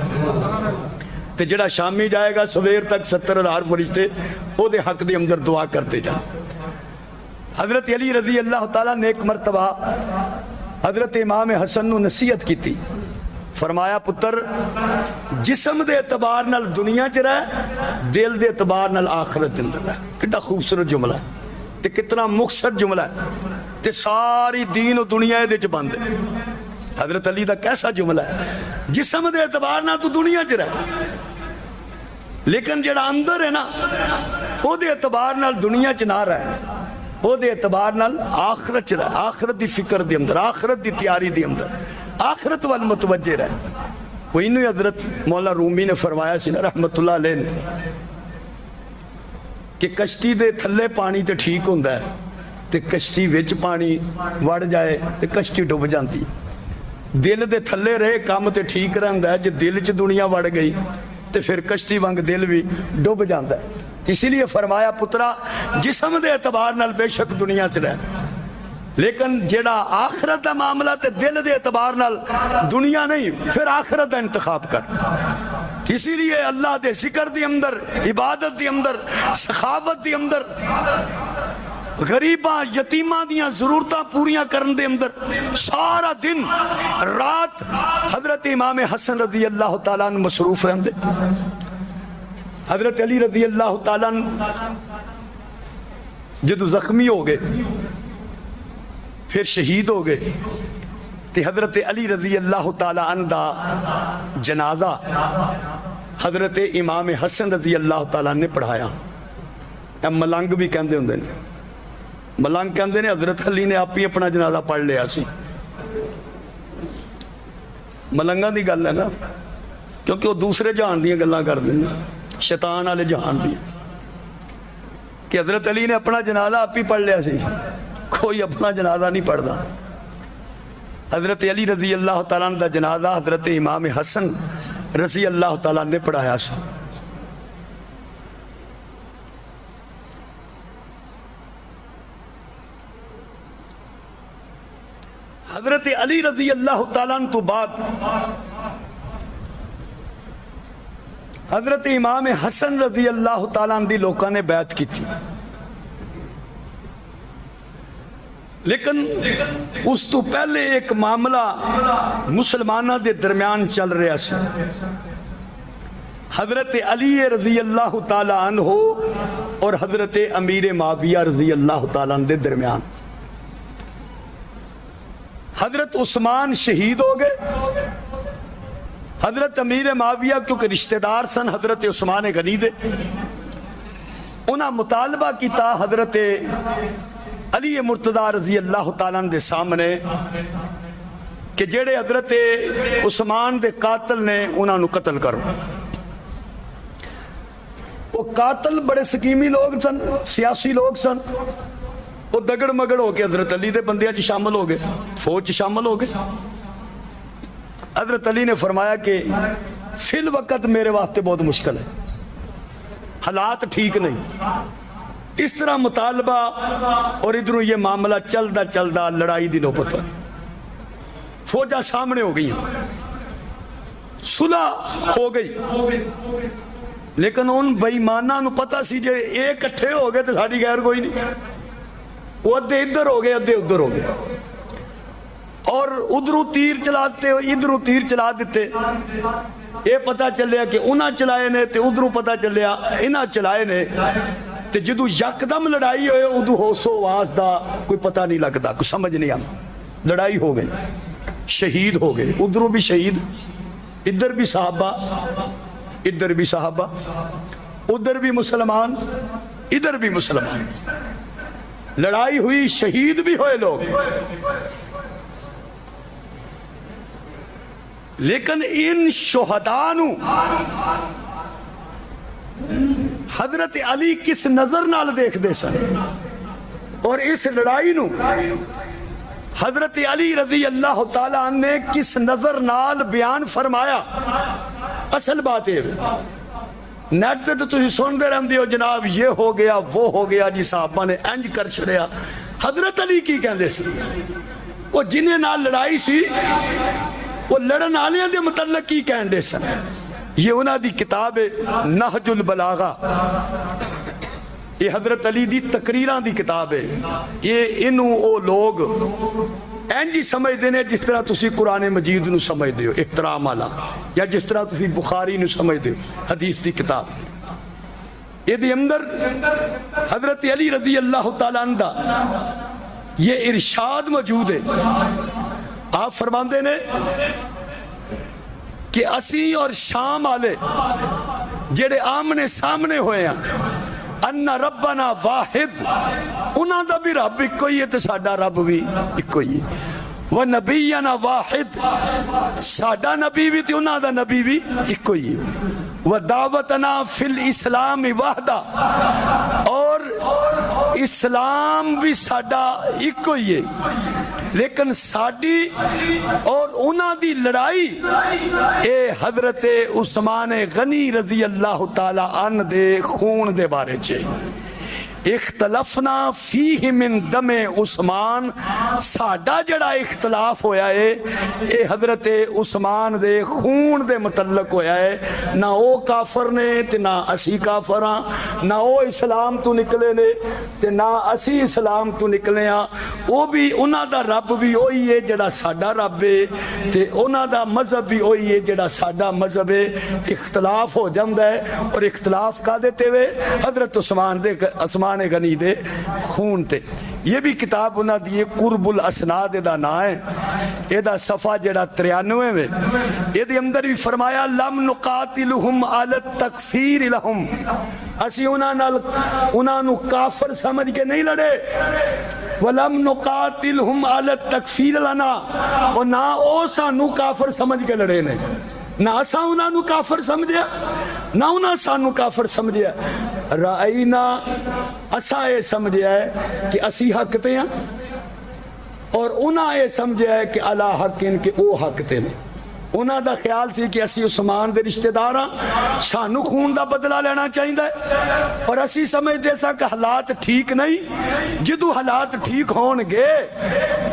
تے جڑا شامی جائے گا سویر تک 70,000 فرشتے او دے حق دے اندر دعا کرتے جائیں. حضرت علی رضی اللہ تعالیٰ نے ایک مرتبہ حضرت امام حسن نو نصیحت کی تھی. فرمایا پتر جسم دے اعتبار نال دنیا چ رہ, دل دے اعتبار نال آخرت دے اندر رہ. کتنا خوبصورت جملہ ہے تے کتنا مختصر جملہ ہے تے ساری دین و دنیا دے چ بند ہے. حضرت علی دا کیسا جملہ ہے, جسم دے اعتبار نال تو دنیا چ رہ, لیکن جڑا اندر ہے نا او دے اعتبار نال دنیا چ نہ رہ, او دے اعتبار نال آخرت چ رہ, آخرت دی فکر دے اندر, آخرت دی تیاری دے اندر, آخرت وال متوجہ رہ. وہ انہوں حضرت مولا رومی نے فرمایا سی نا رحمت اللہ علیہ نے کہ کشتی دے تھلے پانی تے ٹھیک ہوندہ ہے, تے کشتی وچ پانی وڑ جائے تے کشتی ڈوب جانتی. دل دے تھلے رہے کام تے ٹھیک رہندا ہے, جے دل چ دنیا وڑ گئی تے پھر کشتی وانگ دل بھی ڈوب جاندا ہے. اسی لیے فرمایا پترا جسم دے اعتبار نال بے شک دنیا چ رہ, لیکن جیڑا آخرت دا معاملہ تے دل دے اعتبار نال دنیا نہیں, پھر آخرت دا انتخاب کر. اسی لیے اللہ دے ذکر دی اندر, عبادت دی اندر, سخاوت دی اندر, غریباں یتیماں دیاں ضرورتاں پوریاں کرن دے اندر سارا دن رات حضرت امام حسن رضی اللہ تعالیٰ عنہ مصروف رہندے. حضرت علی رضی اللہ تعالیٰ عنہ جدو زخمی ہو گئے پھر شہید ہو گئے, تے حضرت علی رضی اللہ تعالیٰ عنہ دا جنازہ حضرت امام حسن رضی اللہ تعالیٰ نے پڑھایا. اب ملنگ بھی کہندے ہوندے نے, ملنگ کہندے نے حضرت علی نے آپ ہی اپنا جنازہ پڑھ لیا سی. ملنگاں دی گل ہے نا, کیونکہ وہ دوسرے جہان دیاں گلاں کر دیں, شیطان والے جہان دی, کہ حضرت علی نے اپنا جنازہ آپ ہی پڑھ لیا سی. کوئی اپنا جنازہ نہیں پڑھتا. حضرت علی رضی اللہ تعالیٰ عنہ دا جنازہ حضرت امام حسن رضی اللہ تعالیٰ نے پڑھایا سی. حضرت علی رضی اللہ تعالیٰ عنہ تو بعد حضرت امام حسن رضی اللہ تعالیٰ عنہ دی لوکاں نے بیعت کی تھی. لیکن اس تو پہلے ایک معاملہ مسلمانوں دے درمیان چل رہا سی. حضرت علی رضی اللہ تعالی عنہ اور حضرت امیر معاویہ رضی اللہ تعالی عنہ دے درمیان. حضرت عثمان شہید ہو گئے. حضرت امیر معاویہ کیونکہ رشتہ دار سن حضرت عثمان غنی دے, انہاں مطالبہ کیتا حضرت علی مرتضی رضی اللہ تعالیٰ دے سامنے کہ جڑے حضرت عثمان دے قاتل نے انہاں نو قتل کرو. وہ قاتل بڑے سکیمی لوگ سن, سیاسی لوگ سن. وہ دگڑ مگڑ ہو کے حضرت علی دے بندیاں چ شامل ہو گئے, فوج چ شامل ہو گئے. حضرت علی نے فرمایا کہ فی الوقت میرے واسطے بہت مشکل ہے, حالات ٹھیک نہیں. اس طرح مطالبہ اور ادھروں یہ معاملہ چلدا چلدا لڑائی دی نوبت ہوئی. فوجاں سامنے ہو گئی, صلح ہو گئی. لیکن ان بے ایماناں نو پتہ سی جے اے اکٹھے ہو گئے تو ساڈی غیر کوئی نہیں. وہ ادھے ادھر ہو گئے, ادھے ادھر ہو گئے, اور ادھروں تیر چلاتے ادھروں تیر چلا دیتے. یہ پتہ چلیا کہ انہاں چلائے نے تے ادھروں پتہ چلیا انہاں چلائے نے. تے جدو یکدم لڑائی ہوئے ادھو ہوسو آواز دا کوئی پتہ نہیں لگتا, کوئی سمجھ نہیں آتا. لڑائی ہو گئی, شہید ہو گئے. ادھروں بھی شہید, ادھر بھی صحابہ, ادھر بھی صحابہ, ادھر بھی مسلمان, ادھر بھی مسلمان. لڑائی ہوئی, شہید بھی ہوئے لوگ. لیکن ان شہداء نو حضرت علی کس نظر نال دیکھ دے سن, اور اس لڑائی نو حضرت علی رضی اللہ تعالیٰ عنہ نے کس نظر نال بیان فرمایا. اصل بات ہے نیٹ تے تو تسی سن دے رہندے ہو جناب یہ ہو گیا وہ ہو گیا جی صحابہ نے انج کر چھڑیا. حضرت علی کی کہندے سی, وہ جنہیں نال لڑائی سی وہ لڑن آلیاں دے متعلق کی کہندے سن. یہ انہاں دی کتاب نہج البلاغہ, یہ حضرت علی دی تقریراں دی کتاب ہے. یہ انہوں او لوگ اینجی سمجھ دینے جس طرح تسی قرآن مجید نو سمجھ دیو احترام والا, یا جس طرح تسی بخاری نو سمجھ دیو حدیث دی کتاب. یہ دی اندر حضرت علی رضی اللہ تعالیٰ عنہ دا یہ ارشاد موجود ہے. آپ فرماندے نے کہ اسی اور شام والے جڑے آمنے سامنے ہوئے ہیں, ان ربنا واحد, انہاں دا بھی رب ایک کوئی ہے تو ساڈا رب بھی ایک کوئی ہے. وہ نبینا واحد, ساڈا نبی بھی تو انہاں دا نبی بھی ایک کوئی ہے. وہ دعوتنا فی الاسلام وحدہ, اور اسلام بھی ساڈا ایک کوئی ہے. لیکن ساڈی اور انہاں دی لڑائی اے حضرت عثمان غنی رضی اللہ تعالی عنہ دے خون دے بارے چھے. اختلفنا فیہ من دم عثمان, ساڈا جڑا اختلاف ہویا ہے اے حضرت عثمان دے خون دے متعلق ہویا ہے. نہ او کافر نے تے نہ اسی کافر ہاں, نہ او اسلام تو نکلے نے تے نہ اسی اسلام تو نکلے ہاں. او بھی انہاں دا رب بھی وہی ہے جڑا ساڈا رب ہے, تے انہاں دا مذہب بھی وہی ہے جڑا ساڈا مذہب ہے. اختلاف ہو جاندا ہے, اور اختلاف کا دیتے ہوئے حضرت عثمان غنی دے خون تے. یہ بھی کتاب انہاں دی قرب الاسناد دا نا ہے. یہ دا صفحہ جڑا 93 میں یہ دی اندر بھی فرمایا لم نقاتلہم علی التکفیر لہم, اسی انہاں نو کافر سمجھ کے نہیں لڑے. وَلَمْ نُقَاتِلْهُمْ عَلَى التَّكْفِيرِ لَنَا, اور نہ او سانو کافر سمجھ کے لڑے نے. نہ اساں انہاں نو کافر سمجھیا, نہ انہاں سانو کافر سمجھیا. رائینا, اساں یہ سمجھیا ہے کہ اسی حق تے ہیں, اور انہاں یہ سمجھیا ہے کہ اللہ حق ان کے او حق تے نے. انہاں دا خیال سی کہ اسی عثمان دے رشتہ دار ہاں, سانو خون دا بدلہ لینا چاہیے, اور اسی سمجھ دے سا کہ حالات ٹھیک نہیں. جدو حالات ٹھیک ہون گے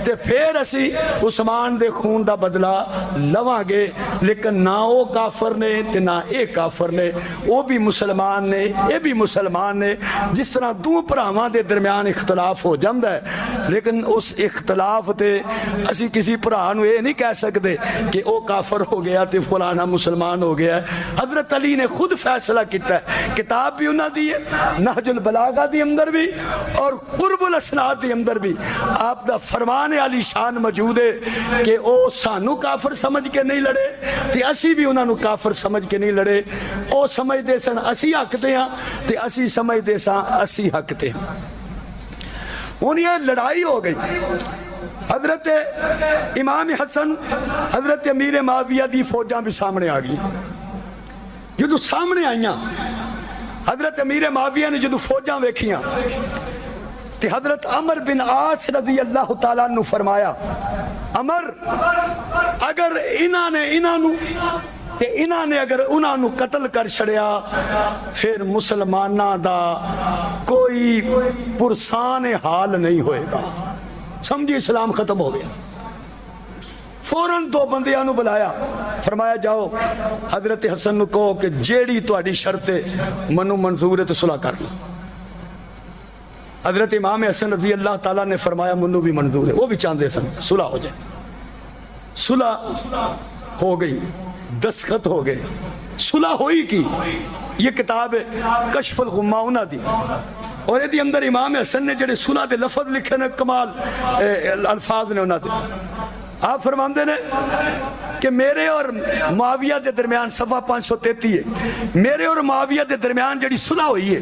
تے پھر اسی عثمان دے خون دا بدلہ لواں گے، لیکن نہ وہ کافر نے تے نہ اے کافر نے، وہ بھی مسلمان نے اے بھی مسلمان نے۔ جس طرح دو بھراواں دے درمیان اختلاف ہو جاندا ہے، لیکن اس اختلاف تے اسی کسی بھرا نو یہ نہیں کہہ سکتے کہ او کافر ہو گیا تے فلانا مسلمان ہو گیا ہے۔ حضرت علی نے خود فیصلہ کیتا ہے، کتاب بھی انہاں دی ہے، نہج البلاغہ دی اندر بھی اور قرب الاسناد دی اندر بھی آپ دا فرمان علی شان موجود ہے کہ او سانو کافر سمجھ کے نہیں لڑے تے اسی بھی انہاں نو کافر سمجھ کے نہیں لڑے۔ او سمجھ دے سن اسی حق تے ہاں تے اسی سمجھ دے سن اسی حق تے ہاں۔ ان یہ لڑائی ہو گئی، حضرت امام حسن حضرت امیر معاویہ دی فوجاں بھی سامنے آ گئی۔ جدو سامنے آئیاں حضرت امیر معاویہ نے جدو فوجاں ویکھیاں تے حضرت عمر بن عاص رضی اللہ تعالیٰ عنہ فرمایا، عمر اگر انہاں نے اگر انہاں نو قتل کر چھڑیا پھر مسلماناں دا کوئی پرسان حال نہیں ہوئے گا، سمجھی اسلام ختم ہو گیا۔ فوراً دو بندیاں نو بلایا، فرمایا جاؤ حضرت حسن نو کہو کہ جیڑی تہاڈی شرط منو منظور ہے تو صلح کر لو۔ حضرت امام حسن رضی اللہ تعالیٰ نے فرمایا منو بھی منظور ہے، وہ بھی چاہتے سن صلح ہو جائے۔ صلح ہو گئی، دستخط ہو گئے، صلح ہوئی کی۔ یہ کتاب ہے کشف الغمہ انہاں دی، اور یہ اندر امام حسن نے جڑے صلح دے لفظ لکھے نے کمال الفاظ نے انہاں دے۔ آپ فرماندے نے کہ میرے اور معاویہ دے درمیان صفحہ 533 ہے، میرے اور معاویہ دے درمیان جڑی صلح ہوئی ہے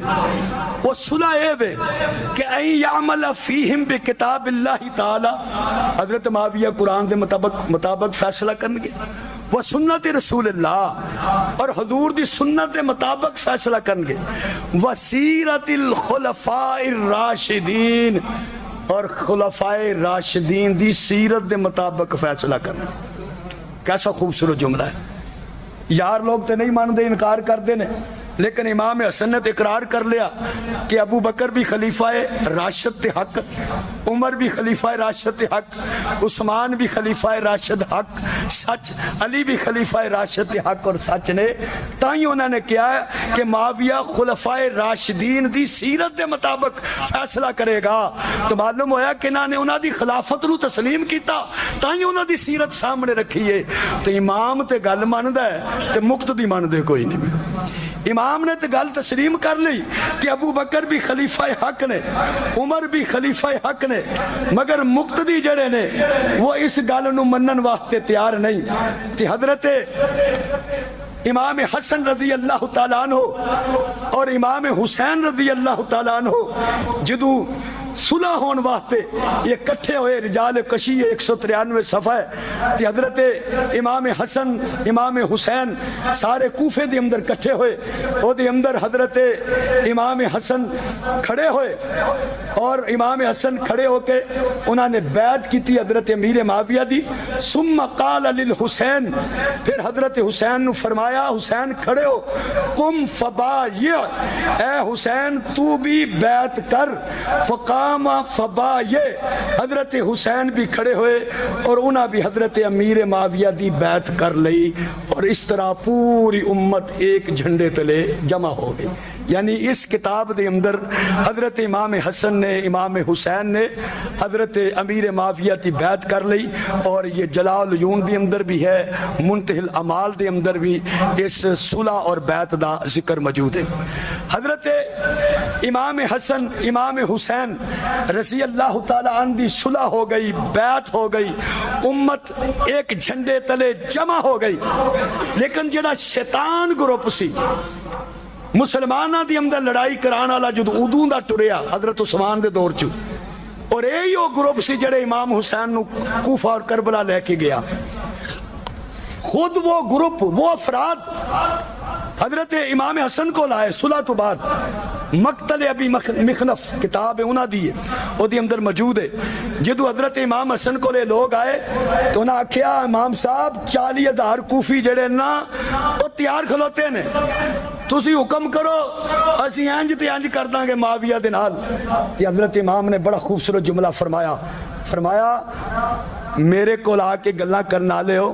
وہ صلح ہے کہ این یعمل فیہم بکتاب اللہ تعالی، حضرت معاویہ قرآن دے مطابق فیصلہ کرنگے، وہ سنت رسول اللہ اور حضور دی سنت دے مطابق فیصلہ کرنگے، وسیرت الخلفاء الراشدین، اور خلفاء راشدین دی سیرت دے مطابق فیصلہ کرنا۔ کیسا خوبصورت جملہ ہے۔ یار لوگ تے نہیں ماندے، انکار کر دینے، لیکن امام حسن نے اقرار کر لیا کہ ابو بکر بھی خلیفہ راشد تے حق، عمر بھی خلیفہ راشد تے حق، عثمان بھی خلیفہ راشد حق سچ، علی بھی خلیفہ راشد تے حق اور سچ نے۔ تائیں انہوں نے کیا ہے کہ معاویہ خلفاء راشدین دی سیرت دے مطابق فیصلہ کرے گا، تو معلوم ہویا کہ انہوں دی خلافت نو تسلیم کیتا، تائیں انہوں دی سیرت سامنے رکھی ہے۔ تو امام تے گل ماندہ ہے تے مقتدی ماندے کوئی نہیں۔ امام نے تو گل تسلیم کر لی کہ ابو بکر بھی خلیفہ حق نے، عمر بھی خلیفہ حق نے، مگر مقتدی جڑے نے وہ اس گل نو منن واسطے تیار نہیں۔ تے حضرت امام حسن رضی اللہ تعالیٰ عنہ اور امام حسین رضی اللہ تعالیٰ عنہ جدو صلح ہون واسطے یہ کٹھے ہوئے، رجال کشی 193 صفحہ ہے، تے حضرت امام حسن امام حسین سارے کوفے دے اندر کٹھے ہوئے، او دے اندر حضرت امام حسن کھڑے ہوئے، اور امام حسن کھڑے ہو کے انہوں نے بیعت کی تھی حضرت امیر معاویہ دی۔ ثم قال للحسین، پھر حضرت حسین نو فرمایا حسین کھڑے ہو، قم فبایع، اے حسین تو بھی بیعت کر، فقال فبایع، حضرت حسین بھی کھڑے ہوئے اور انہاں بھی حضرت امیر معاویہ دی بیعت کر لئی، اور اس طرح پوری امت ایک جھنڈے تلے جمع ہو گئی۔ یعنی اس کتاب دے اندر حضرت امام حسن نے امام حسین نے حضرت امیر معاویہ دی بیعت کر لئی، اور یہ جلال العیون دے اندر بھی ہے، منتہی الاعمال دے اندر بھی اس صلح اور بیعت دا ذکر موجود ہے۔ حضرت امام حسن امام حسین رضی اللہ تعالیٰ عنہ دی صلح ہو گئی، بیعت ہو گئی، امت ایک جھنڈے تلے جمع ہو گئی، لیکن جڑا شیطان گروپ سی مسلمانہ دی اندر لڑائی کرانا والا جدو ادوں دا ٹریا حضرت عثمان دے دور چو، اور یہی وہ گروپ سی جڑے امام حسین نو کوفہ اور کربلا لے کے گیا۔ خود وہ گروپ وہ افراد حضرت امام حسن کو لائے صلح تو بعد، مقتل ابی مخنف کتاب ہے انہاں دی ہے، وہ دی اندر موجود ہے۔ جدو حضرت امام حسن کو لے لوگ آئے تو انہاں آکھیا امام صاحب 40,000 کوفی جڑے نا وہ تیار کھلوتے نے، تسی حکم کرو اسی انج تے انج کر داں گے معاویہ دے نال۔ تے حضرت امام نے بڑا خوبصورت جملہ فرمایا، فرمایا میرے کو آ کے گلاں کرنا لے ہو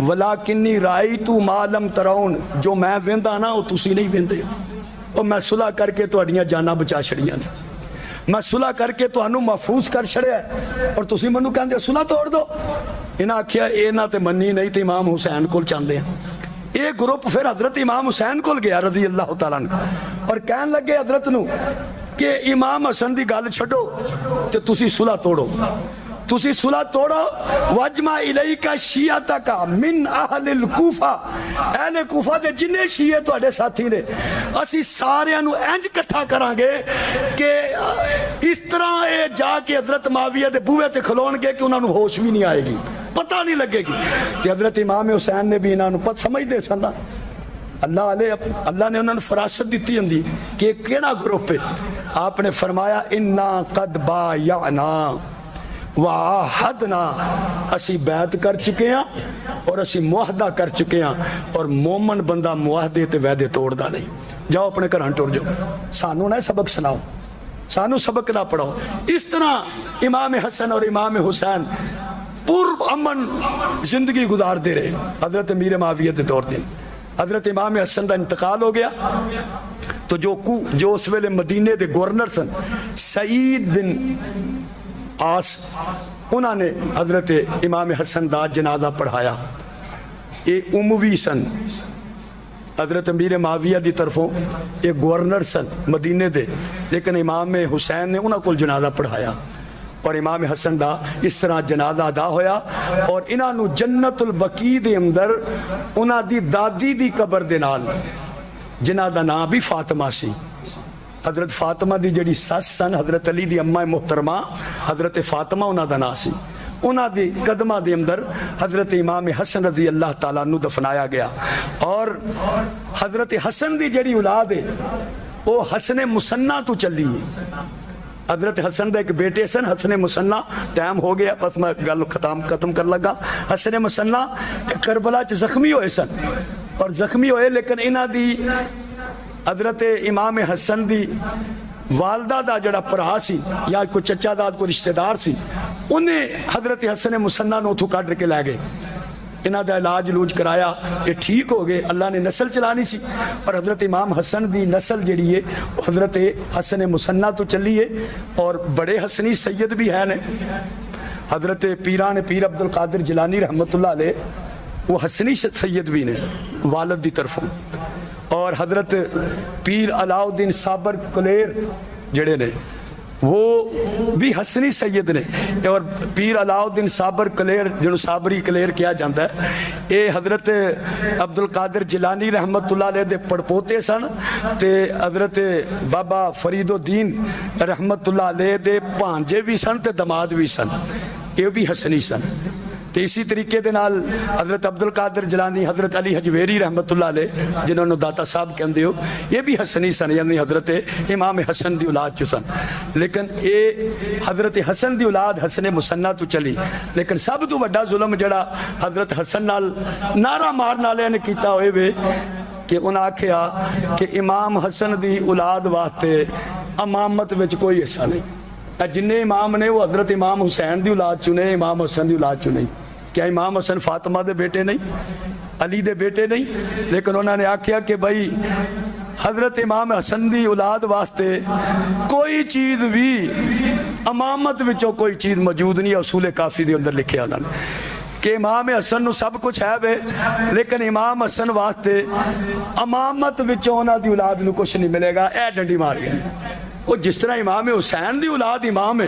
ولاکنی رائیتو ما لم ترون جو میں ویندا نا وہ تسی نہیں ویندے اور میں صلح کر کے تہاڈیاں جاناں بچا چھڑیاں نے میں صلح کر کے تہانوں محفوظ کر چھڑیا اور تسی منوں کہندے صلح توڑ دو انہاں آکھیا اے نہ تے منی نہیں تے امام حسین کول چاندے ہیں یہ گروپ پھر حضرت امام حسین کول گیا رضی اللہ تعالیٰ عنہ اور کہن لگے حضرت نو کہ امام حسن دی گل چھڈو تے تسی صلح توڑو تسی صلح توڑو وجمع الیکا شیعتک من اہل الکوفہ اہل کوفہ دے جنہیں شیعہ تواڈے ساتھی نے اسی سارے نو انج کٹھا کران گے کہ اس طرح اے جا کے حضرت معاویہ دے بوئے تے کھلون گے کہ انہاں نو ہوش بھی نہیں آئے گی پتہ نہیں لگے گی کہ حضرت امام حسین نے بھی انہاں نو پتہ سمجھ دے سندا اللہ نے انہوں نے فراست دیتی ہندی کہ کیڑا گروپ ہے آپ نے فرمایا انا قد بایعنا وعہدنا اسی بیعت کر چکے ہیں اور اسی معاہدہ کر چکے ہیں اور مومن بندہ معاہدے تے وعدے توڑدا نہیں جاؤ اپنے گھراں ٹر جاؤ سانو نہ سبق سناؤ سانو سبق نہ پڑھاؤ اس طرح امام حسن اور امام حسین پر امن زندگی گزار دے رہے حضرت امیر معاویہ دے دور دن حضرت امام حسن دا انتقال ہو گیا تو جو اس ویلے مدینے دے گورنر سن سعید بن آس انہوں نے حضرت امام حسن دا جنازہ پڑھایا اے اموی سن حضرت امیر معاویہ دی طرفوں اے گورنر سن مدینے دے لیکن امام حسین نے انہوں کو جنازہ پڑھایا اور امام حسن دا اس طرح جنازہ ادا ہویا اور انہاں نو جنت البقیع دے اندر انہاں دی دادی دی قبر دے نال جنہ دا نام بھی فاطمہ سی حضرت فاطمہ دی جڑی سس سن حضرت علی دی اماں محترمہ حضرت فاطمہ انہاں دا نام سی انہاں دی قدمہ دے اندر حضرت امام حسن رضی اللہ تعالیٰ عنہ دفنایا گیا اور حضرت حسن دی جڑی اولاد ہے وہ حسن مسنہ تو چلی ہے حضرت حسن دا ایک بیٹے سن حسن مسنہ ٹائم ہو گیا بس میں گل ختم کر لگا حسن مسنہ کربلا چ زخمی ہوئے سن اور زخمی ہوئے لیکن انہاں دی حضرت امام حسن دی والدہ دا جڑا پرہا سی یا کوئی چچا داد کوئی رشتہ دار سی انہیں حضرت حسن مسنہ نو اتھو کاٹ کے لے گئے انہاں دا علاج لوج کرایا یہ ٹھیک ہو گئے اللہ نے نسل چلانی سی اور حضرت امام حسن دی نسل جڑی ہے حضرت حسن مسنہ تو چلی ہے اور بڑے حسنی سید بھی ہے نے حضرت پیران پیر عبد القادر جیلانی رحمت اللہ علیہ وہ حسنی سید بھی نے والد دی طرفوں اور حضرت پیر علاؤ الدین صابر کلیر جڑے نے وہ بھی حسنی سید نے اور پیر علاؤ الدین صابر کلیر جنہوں صابری کلیر کیا جاندہ ہے اے حضرت عبد القادر جیلانی رحمت اللہ علیہ دے پڑپوتے سن تے حضرت بابا فرید الدین رحمت اللہ علیہ دے پانجے بھی سن تے دماد بھی سن یہ بھی حسنی سن تو اسی طریقے دے نال حضرت عبد القادر جیلانی حضرت علی حجویری رحمت اللہ علیہ جنہوں نے داتا صاحب کہندے ہو یہ بھی حسنی سن یعنی حضرت امام حسن دی اولاد چو سن لیکن اے حضرت حسن دی اولاد حسن مسنہ تو چلی لیکن سب تو بڑا ظلم جڑا حضرت حسن نال نعرہ مارن والے نے کیتا ہوئے وے کہ انہاں آکھیا کہ امام حسن دی اولاد واسطے امامت وچ کوئی حصہ نہیں جن امام نے وہ حضرت امام حسین دی اولاد چنے امام حسن دی اولاد چنے کیا امام حسن فاطمہ دے بیٹے نہیں علی دے بیٹے نہیں لیکن انہوں نے آکھیا کہ بھائی حضرت امام حسن دی اولاد واسطے کوئی چیز بھی امامت وچوں کوئی چیز موجود نہیں اصول کافی دے اندر لکھیا انہوں نے کہ امام حسن نو سب کچھ ہے بے لیکن امام حسن واسطے امامت وچوں انہاں دی اولاد نو کچھ نہیں ملے گا اے ڈنڈی مار گئے وہ جس طرح امام حسین دی اولاد امام ہے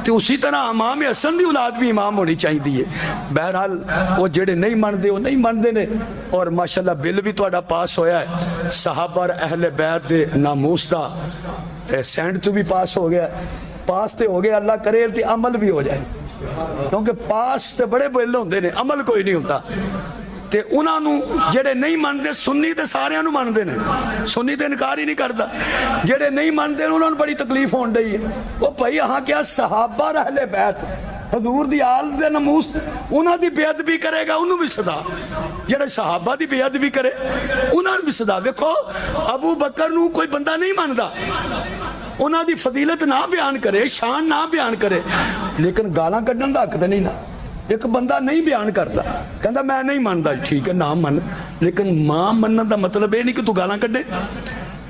تو اسی طرح امام حسن دی اولاد بھی امام ہونی چاہیے بہرحال وہ جڑے نہیں مندے وہ نہیں مندے نے اور ماشاءاللہ بل بھی تہاڈا پاس ہویا ہے صحابہ اور اہل بیت دے ناموس دا سینڈ تو بھی پاس ہو گیا پاس تے ہو گیا اللہ کرے تے عمل بھی ہو جائے کیونکہ پاس تے بڑے بل ہوندے نے عمل کوئی نہیں ہوتا تے انہاں نو جڑے نہیں مندے سنی تے سارے نو مندے نے سنی تے انکار ہی نہیں کردا جڑے نہیں مندے انہاں نو بڑی تکلیف ہون ڈئی ہے وہ بھائی ہاں کیا صحابہ اور اہل بیت حضور دی آل دے ناموس انہاں دی بے ادبی کرے گا انہوں بھی صدا جڑے صحابہ دی بے ادبی کرے انہاں بھی صدا ویکھو ابو بکر نو کوئی بندہ نہیں ماندا انہاں دی فضیلت نہ بیان کرے، شان نہ بیان کرے، لیکن گالاں کڈن دا حق تے نہیں نا۔ ایک بندہ نہیں بیان کرتا، کہندا میں نہیں ماندا، ٹھیک ہے نہ من، لیکن ماں منن دا مطلب یہ نہیں کہ تو گالاں کڈے،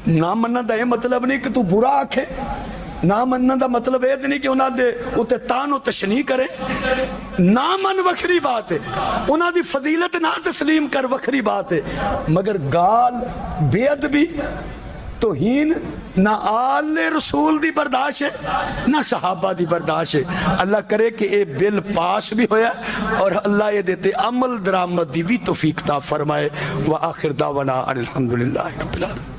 نہ منن دا یہ مطلب نہیں کہ تو برا آکھے، نہ منن دا مطلب یہ نہیں کہ انہاں دے اتے تان و تشنیع کرے۔ نہ من وکھری بات ہے، انہاں دی فضیلت نہ تسلیم کر وکھری بات ہے، مگر گال، بے ادبی، توہین نہ آل رسول دی برداشت ہے نہ صحابہ دی برداشت ہے۔ اللہ کرے کہ اے بل پاس بھی ہویا اور اللہ یہ دیتے عمل درآمد دی بھی توفیق عطا فرمائے۔ وآخر دعوانا الحمدللہ رب العالمین۔